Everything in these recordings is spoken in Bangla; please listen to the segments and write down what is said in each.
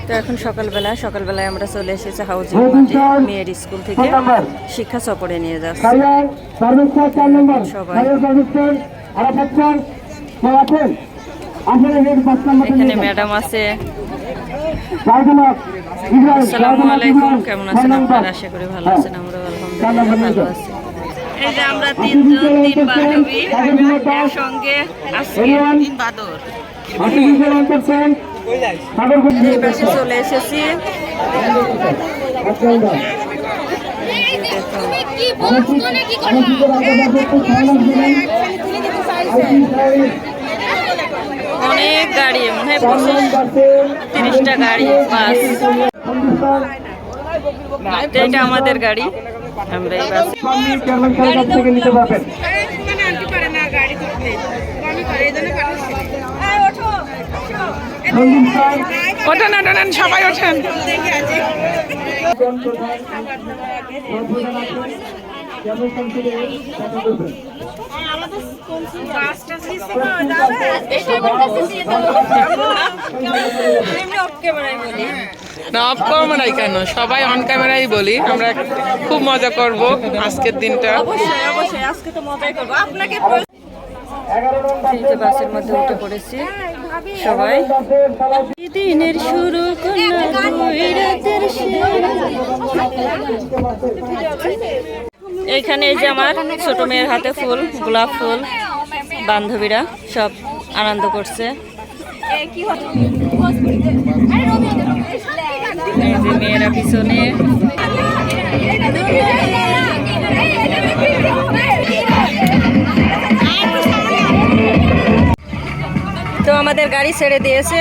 তো এখন সকালবেলায় আমরা চলে এসেছি হাউজিং মাঠে মেয়ের স্কুল থেকে শিক্ষা সফরে নিয়ে যাচ্ছি সবাই। এখানে ম্যাডাম আছে। আসসালামু আলাইকুম, কেমন আছেন আপনারা? আশা করি ভালো আছেন। আমরা আলহামদুলিল্লাহ ভালো আছি। এই যে আমরা তিন বান্ধবী একসঙ্গে আজকে তিন বাদর এই পাশে চলে এসেছি। অনেক গাড়ি, মনে হয় 30টা গাড়ি, বাস। এটা আমাদের গাড়ি, আমরা এই বাস নিতে পারবেন। ওঠেন ওঠেন সবাই ওঠেন। অফ ক্যামেরাই কেন, সবাই অন ক্যামেরাই বলি। আমরা খুব মজা করব আজকের দিনটা। অবশ্যই আজকে তো মজাই করবো। আপনাকে বাসের মধ্যে উঠে পড়েছি সবাই। দিনের শুরু এইখানে এই যে আমার ছোট মেয়ের হাতে ফুল, গোলাপ ফুল। বান্ধবীরা সব আনন্দ করছে। এই যে মেয়েরা পিছনে। তো আমাদের গাড়ি ছেড়ে দিয়েছে,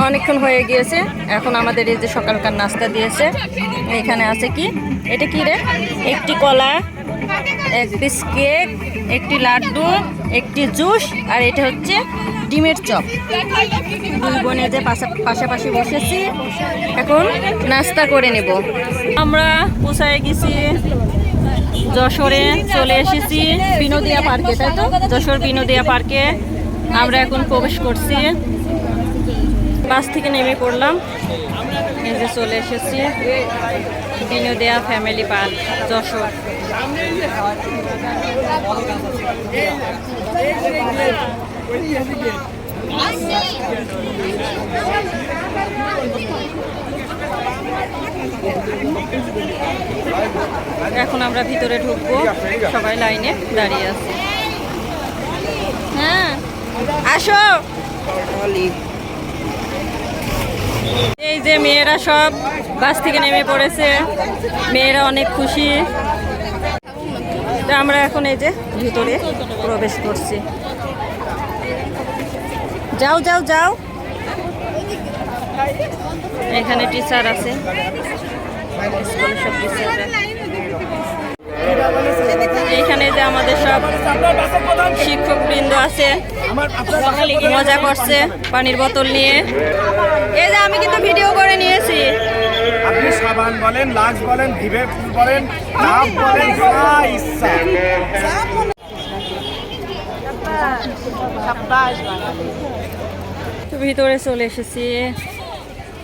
অনেকক্ষণ হয়ে গিয়েছে। এখন আমাদের এই যে সকালকার নাস্তা দিয়েছে। এখানে আছে কি, এটা কি রে? একটি কলা, এক পিস কেক, একটি লাড্ডু, একটি জুস, আর এটা হচ্ছে ডিমের চপ। দুই বোনে যে পাশাপাশি বসেছি, এখন নাস্তা করে নেব। আমরা পৌঁছায় গেছি যশোরে, চলে এসেছি বিনোদিয়া পার্কে, তাই তো? যশোর বিনোদিয়া পার্কে আমরা এখন প্রবেশ করছি। বাস থেকে নেমে পড়লাম, এই যে চলে এসেছি বিনোদিয়া ফ্যামিলি পার্ক যশোর। এখন আমরা ভিতরে ঢুকবো, সবাই লাইনে দাঁড়িয়ে আছে। হ্যাঁ আসো। এই যে মেয়েরা সব বাস থেকে নেমে পড়েছে, মেয়েরা অনেক খুশি। আমরা এখন এই যে ভিতরে প্রবেশ করছি। যাও যাও যাও। এখানে টিচার আছে, স্কুলের সব টিচাররা। এইখানে যে আমাদের সব শিক্ষকবৃন্দ আছে, মজা করছে পানির বোতল নিয়ে। এই যে আমি কিন্তু ভিডিও করে নিয়েছি। আপনি সাবান বলেন, লাক্স বলেন, ভিভে বলেন, নাম বলেন, যা ইচ্ছা। ভিতরে চলে এসেছি।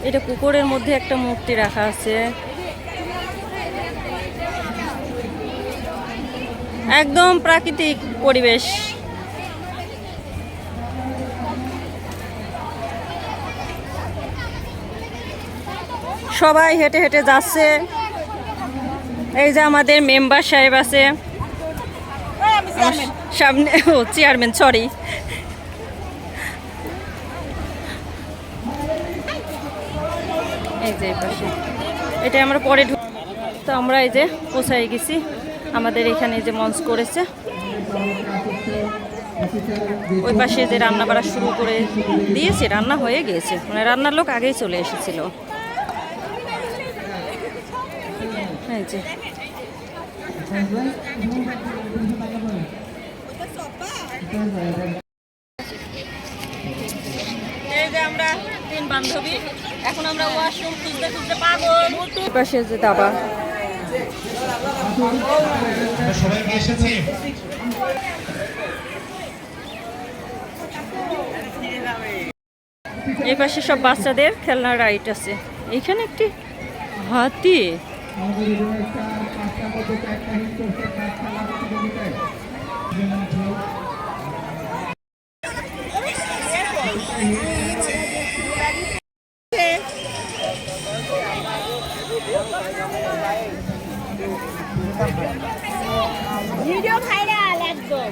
এটা পুকুরের মধ্যে একটা মূর্তি রাখা আছে, একদম প্রাকৃতিক পরিবেশ। সবাই হেঁটে হেঁটে যাচ্ছে। এই যে আমাদের মেম্বার সাহেব আছে সামনে, ও চেয়ারম্যান, সরি। এই যে পাশে, এটা আমরা পরে তো আমরা এই যে পৌঁছাই গেছি। আমাদের এখানে যে মঞ্চ করেছে, ওই পাশে যে রান্না বাড়া শুরু করে দিয়েছে, রান্না হয়ে গিয়েছে, মানে রান্নার লোক আগেই চলে এসেছিল। এই যে আমরা তিন বান্ধবী, এখন আমরা ওয়াশরুম খুঁজতে খুঁজতে পাগল। পাশে যে দাবা, সবাই এসেছে। এই পাশে সব বাচ্চাদের খেলনার রাইড আছে। এখানে একটি হাতি। ভিডিও ভাইরাল একদম।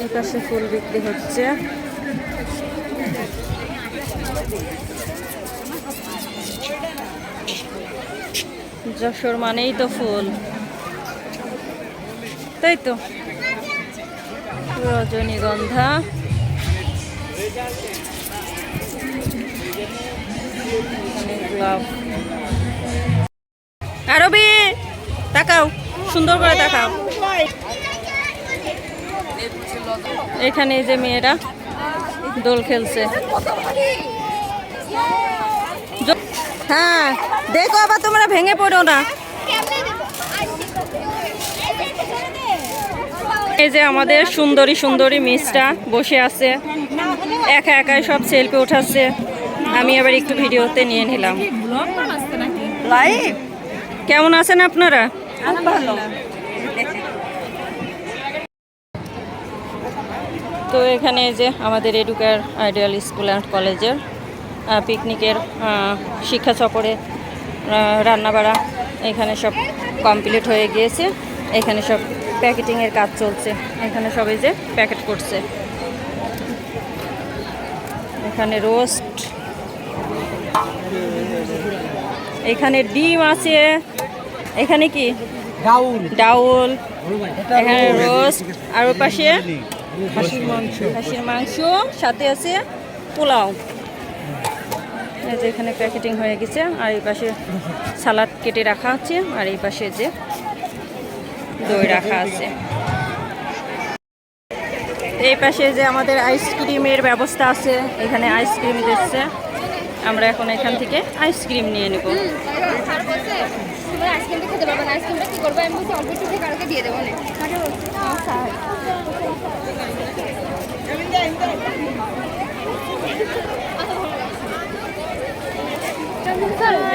এই পাশে ফুল বিক্রি হচ্ছে। যশোর মানেই তো ফুল, তাই তো। রজনীগন্ধা, গোলাপ। আরবি তাকাও, সুন্দর করে তাকাও। এখানে এই যে মেয়েরা দোল খেলছে। হ্যাঁ দেখো, আবার তোমরা ভেঙে পড়ো না। এই যে আমাদের সুন্দরী সুন্দরী মিসটা বসে আছে, একা একাই সব সেলফি উঠাচ্ছে। আমি আবার একটু ভিডিওতে নিয়ে নিলাম। লাইভ কেমন আছেন আপনারা? ভালো। তো এখানে যে আমাদের এডুকেয়ার আইডিয়াল স্কুল অ্যান্ড কলেজের পিকনিকের শিক্ষা সফরে রান্নাবাড়া এখানে সব কমপ্লিট হয়ে গিয়েছে। এখানে সব প্যাকেটিংয়ের কাজ চলছে। এখানে সবাই যে প্যাকেট করছে। এখানে রোস্ট, এখানে ডিম আছে, এখানে কি ডাউল, এখানে রোস্ট, আর ওর পাশে খাসির মাংস, সাথে আছে পোলাও। এই যে এখানে প্যাকেটিং হয়ে গেছে। আর এই পাশে সালাদ কেটে রাখা আছে, আর এই পাশে যে দই রাখা আছে। এই পাশে যে আমাদের আইসক্রিমের ব্যবস্থা আছে, এখানে আইসক্রিম দিচ্ছে। আমরা এখন এখান থেকে আইসক্রিম নিয়ে নেব। আইসক্রিমটা খেতে পারবো না। আইসক্রিমটা কি করবো? আমি বলছি অল্প একটু দিয়ে কালকে দিয়ে দেবো না।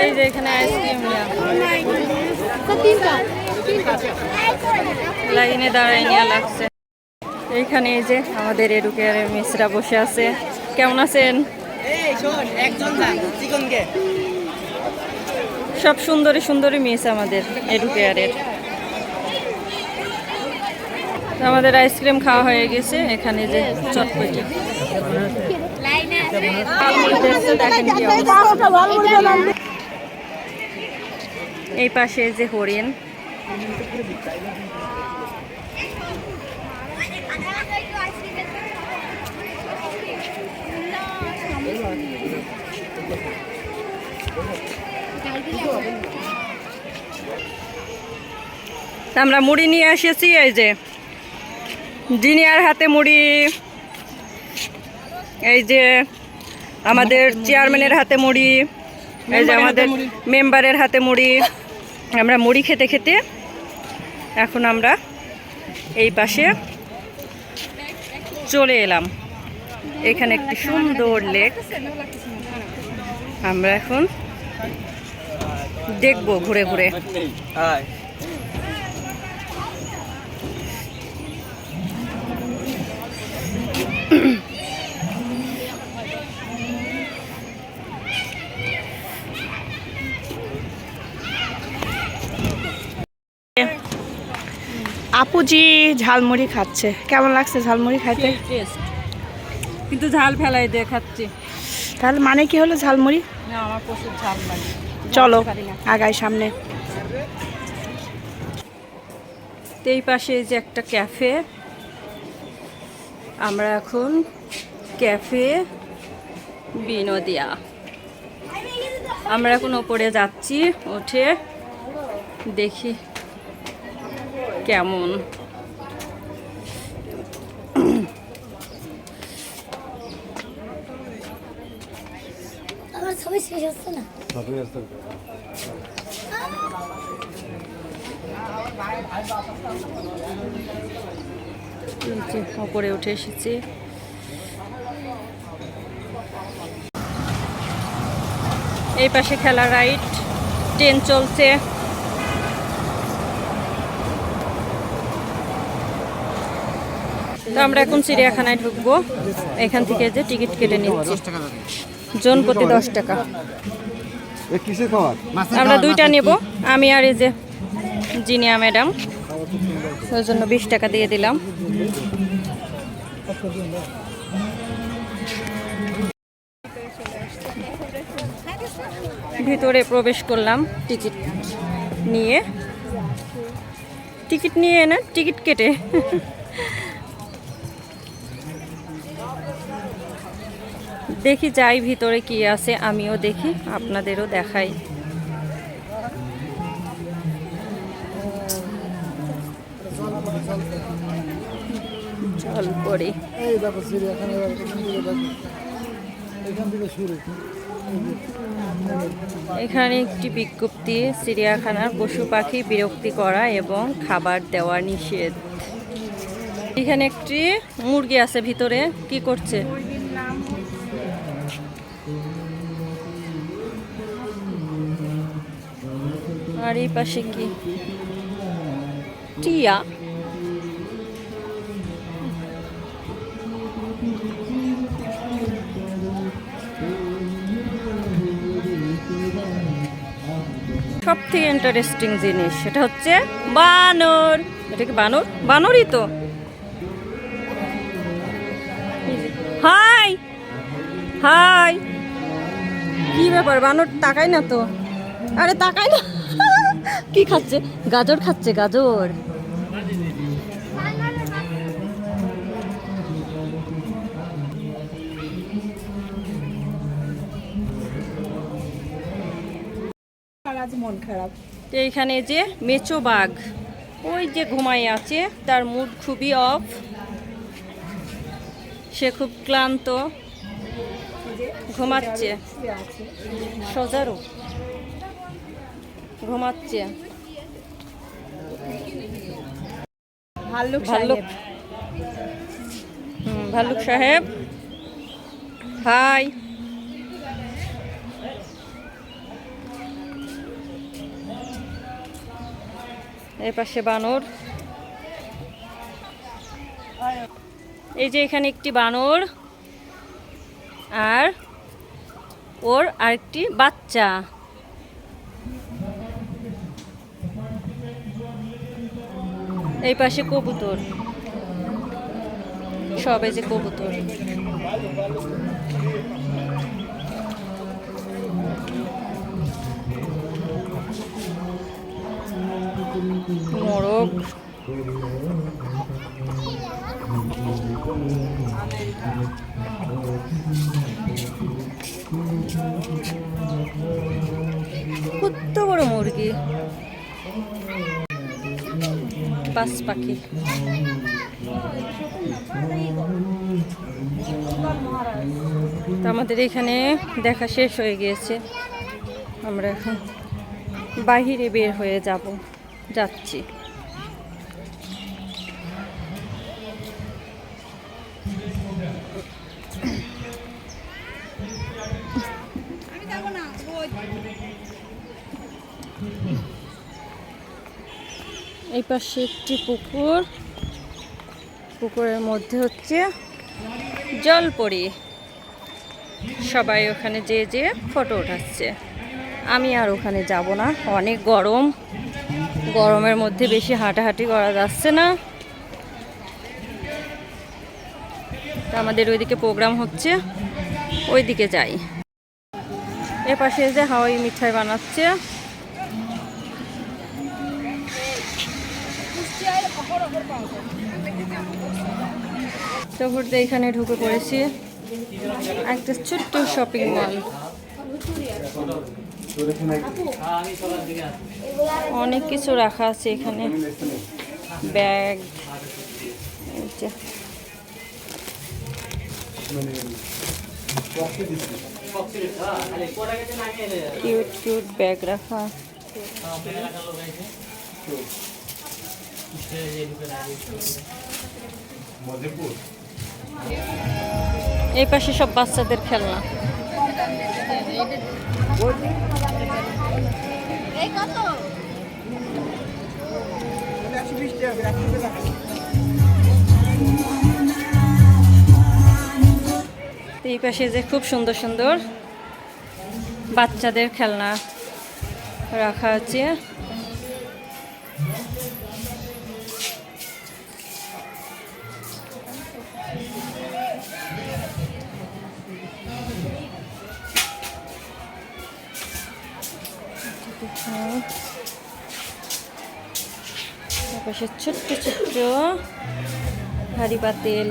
এই যে এখানে আইসক্রিম নেওয়া, লাইনে দাঁড়ায় নেওয়া লাগছে। এইখানে এই যে আমাদের এডুকেয়ারের মিসরা বসে আছে। কেমন আছেন? সব সুন্দরী সুন্দরী মিস আমাদের এডুকেয়ারের। আমাদের আইসক্রিম খাওয়া হয়ে গেছে। এখানে যে চটপটি, এই পাশে যে হরিণ, আমরা মুড়ি নিয়ে এসেছি। এই যে জিনিয়ার হাতে মুড়ি, এই যে আমাদের চেয়ারম্যানের হাতে মুড়ি, এই যে আমাদের মেম্বারের হাতে মুড়ি। আমরা মুড়ি খেতে খেতে এখন আমরা এই পাশে চলে এলাম। এখানে একটি সুন্দর লেক। আমরা এখন দেখবো ঘুরে ঘুরে। আপুজি ঝালমুড়ি খাচ্ছে। কেমন লাগছে ঝালমুড়ি খাইতে? কিন্তু ঝাল ফেলাই দিয়ে খাচ্ছি। তাহলে মানে কি হলো ঝালমুড়ি? না, আমার প্রচুর ঝাল লাগে। চলো আগাই সামনে। এই পাশে যে একটা ক্যাফে, আমরা এখন ক্যাফে বিনোদিয়া। আমরা এখন ওপরে যাচ্ছি, উঠে দেখি কেমন। আমার ছবি শেষ হচ্ছে না। ওপরে উঠে এসেছি। এই পাশে খেলা রাইড, ট্রেন চলছে। তো আমরা এখন চিড়িয়াখানায় ঢুকবো। এখান থেকে যে টিকিট কেটে নিচ্ছি, জন প্রতি 10 টাকা। আমরা 2টা নেব, আমি আর এই যে জিনিয়া ম্যাডাম, ওই জন্য 20 টাকা দিয়ে দিলাম। ভিতরে প্রবেশ করলাম টিকিট নিয়ে না, টিকিট কেটে। দেখি যাই ভিতরে কি আছে, আমিও দেখি, আপনাদেরও দেখাই। চল পড়ি। এখানে একটি বিজ্ঞপ্তি, চিড়িয়াখানার পশু পাখি বিরক্তি করা এবং খাবার দেওয়া নিষেধ। এখানে একটি মুরগি আছে ভিতরে, কি করছে? আর এই পাশে কি? টিয়া। সব থেকে ইন্টারেস্টিং জিনিস সেটা হচ্ছে বানর। এটা কি বানর? বানরই তো। হাই হাই, কি ব্যাপার? বানর তাকাই না তো। আরে তাকাই না। কি খাচ্ছে? গাজর খাচ্ছে, গাজর। মন খারাপ। এইখানে যে মেচো বাঘ, ওই যে ঘুমাই আছে, তার মুড খুবই অফ, সে খুব ক্লান্ত, ঘুমাচ্ছে, সজারু ঘুমাচ্ছে। ভাল্লুক ভাল্লুক, ভাল্লুক সাহেব হাই। এই পাশে বানর। এই যে এখানে একটি বানর আর ওর আরেকটি বাচ্চা। এই পাশে কবুতর, সব এই যে কবুতর। মোরগ, কত বড় মুরগি, বাস পাখি। তো আমাদের এখানে দেখা শেষ হয়ে গিয়েছে, আমরা এখন বাহিরে বের হয়ে যাচ্ছি। এই পাশে একটি পুকুর, পুকুরের মধ্যে হচ্ছে জলপরি, সবাই ওখানে যে ফটো উঠাচ্ছে। আমি আর ওখানে যাব না, অনেক গরম, গরমের মধ্যে বেশি হাঁটাহাঁটি করা যাচ্ছে না। আমাদের ওইদিকে প্রোগ্রাম হচ্ছে, ওইদিকে যাই। এ পাশে যে হাওয়াই মিঠাই বানাচ্ছে। তো ঘুরতে এখানে ঢুকে পড়েছি, একটা ছোট্ট শপিং মল। অনেক কিছু রাখা আছে এখানে, ব্যাগ, কিউট কিউট ব্যাগ রাখা। এই পাশে সব বাচ্চাদের খেলনা। এই কত? তো এই পাশে যে খুব সুন্দর সুন্দর বাচ্চাদের খেলনা রাখা আছে। পাশে ছোট্ট ছোট্ট হাঁড়ি পাতিল।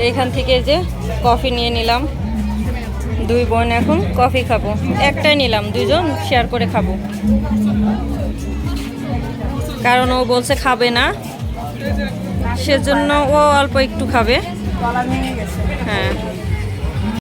এইখান থেকে যে কফি নিয়ে নিলাম, দুই বোন এখন কফি খাবো। একটাই নিলাম, দুজন শেয়ার করে খাবো, কারণ ও বলছে খাবে না, সেজন্য ও অল্প একটু খাবে। হ্যাঁ।